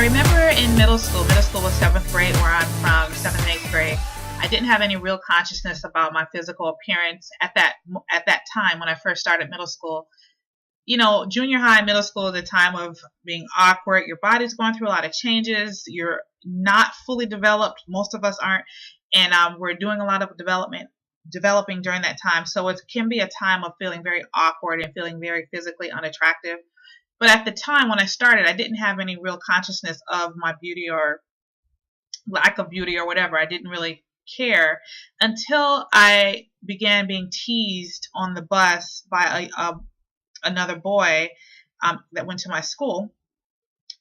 remember in middle school was 7th grade where I'm from, 7th and 8th grade. I didn't have any real consciousness about my physical appearance at that time when I first started middle school. You know, junior high, middle school is a time of being awkward. Your body's going through a lot of changes. You're not fully developed. Most of us aren't. And we're doing a lot of developing during that time. So it can be a time of feeling very awkward and feeling very physically unattractive. But at the time when I started, I didn't have any real consciousness of my beauty or lack of beauty or whatever. I didn't really care until I began being teased on the bus by another boy that went to my school.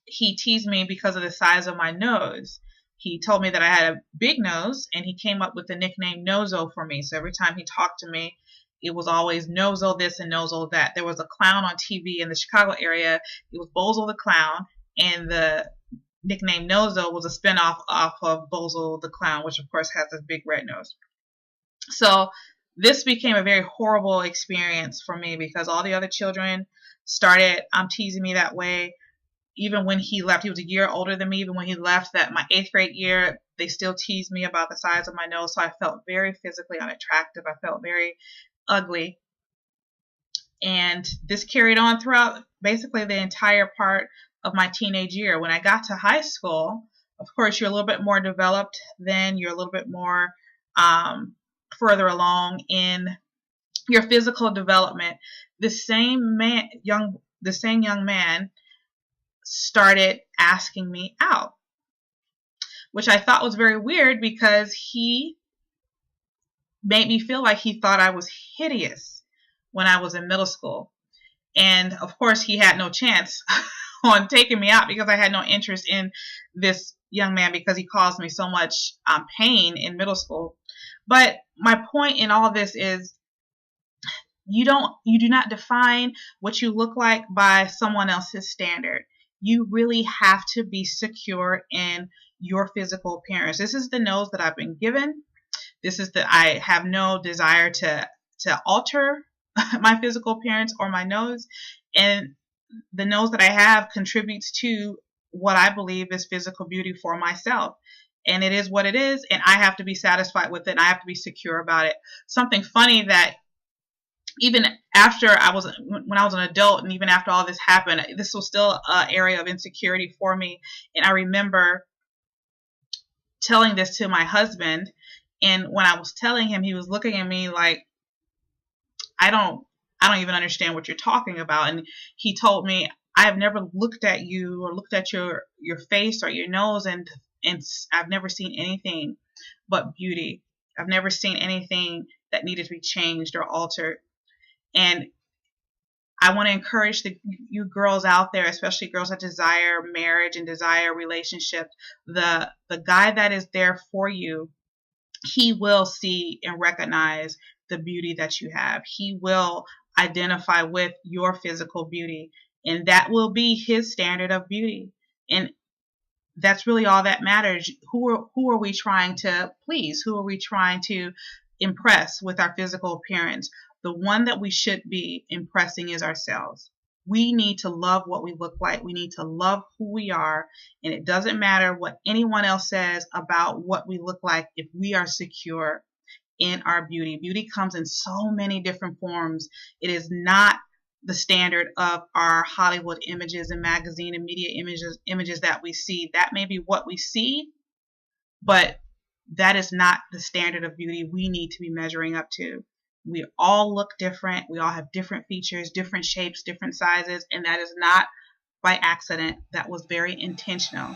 He teased me because of the size of my nose. He told me that I had a big nose, and he came up with the nickname Nozo for me. So every time he talked to me, it was always Nozo this and Nozo that. There was a clown on TV in the Chicago area. It was Bozo the Clown, and the nickname Nozo was a spinoff off of Bozo the Clown, which of course has this big red nose. So this became a very horrible experience for me because all the other children started teasing me that way. Even when he left, he was a year older than me. Even when he left, that my 8th grade year, they still teased me about the size of my nose. So I felt very physically unattractive. I felt very ugly. And this carried on throughout basically the entire part of my teenage year. When I got to high school, of course, you're a little bit more developed then. You're a little bit more further along in your physical development. The same young man started asking me out, which I thought was very weird because he made me feel like he thought I was hideous when I was in middle school. And of course, he had no chance on taking me out because I had no interest in this young man because he caused me so much pain in middle school. But my point in all this is you do not define what you look like by someone else's standard. You really have to be secure in your physical appearance. This is the nose that I've been given. I have no desire to alter my physical appearance or my nose. And the nose that I have contributes to what I believe is physical beauty for myself. And it is what it is. And I have to be satisfied with it. And I have to be secure about it. Something funny that even after when I was an adult and even after all this happened, this was still an area of insecurity for me. And I remember telling this to my husband. And when I was telling him, he was looking at me like, I don't even understand what you're talking about. And he told me, I have never looked at you or looked at your face or your nose, and I've never seen anything but beauty. I've never seen anything that needed to be changed or altered. And I want to encourage you girls out there, especially girls that desire marriage and desire relationship. The guy that is there for you, he will see and recognize the beauty that you have. He will identify with your physical beauty, and that will be his standard of beauty. And that's really all that matters. Who are we trying to please? Who are we trying to impress with our physical appearance? The one that we should be impressing is ourselves. We need to love what we look like. We need to love who we are. And it doesn't matter what anyone else says about what we look like if we are secure in our beauty. Beauty comes in so many different forms. It is not the standard of our Hollywood images and magazine and media images that we see. That may be what we see, but that is not the standard of beauty we need to be measuring up to. We all look different. We all have different features, different shapes, different sizes, and that is not by accident. That was very intentional.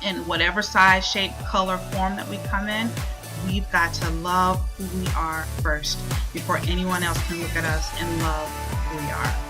And whatever size, shape, color, form that we come in, we've got to love who we are first before anyone else can look at us and love who we are.